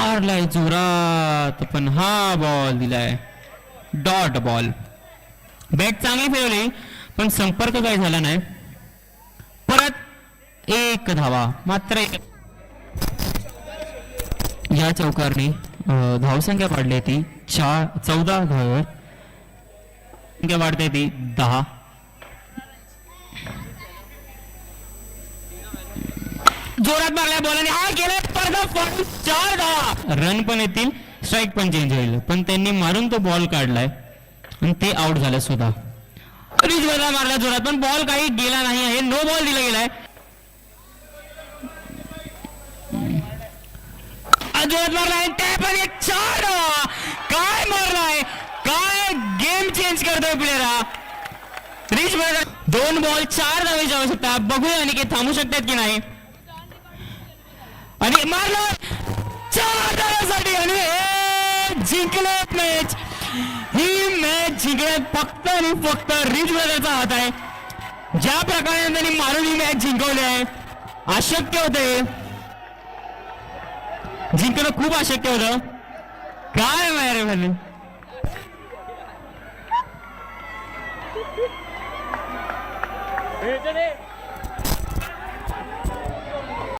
मारलाय जोरात, पण हा बॉल दिलाय डॉट बॉल. बॅट चांगली फिरवली पण संपर्क काय झाला नाही. परत एक धावा, मात्र या चौकारने धावसंख्या वाढली ती 14 धावावर. संख्या वाढते ती 10. जोरात मारल्या बॉलाने हा गेला परत 4 धावा. रन पण येतील, स्ट्राईक पण चेंज होईल, पण त्यांनी मारून तो बॉल काढलाय आणि ते आउट झालं सुद्धा. रिजवाला मारला जोरात पण बॉल काही गेला नाही आहे, नो बॉल दिला गेलाय. जोरात मारलाय पण एक 4 धावा. काय मारलाय, काय गेम चेंज करतोय प्लेयर हा. रिच 2 बॉल 4 धावेची आवश्यकता. बघूया आणि की थांबू शकतात की नाही. आणि मारला 4 धावांसाठी आणि जिंकले मॅच. ही मॅच जिंकण्यात फक्त आणि फक्त रिच ब्रदरचा हात आहे. ज्या प्रकारे त्यांनी मारून ही मॅच जिंकवली आहे, अशक्य होते, जिंकणं खूप अशक्य होतं. काय मारे भाई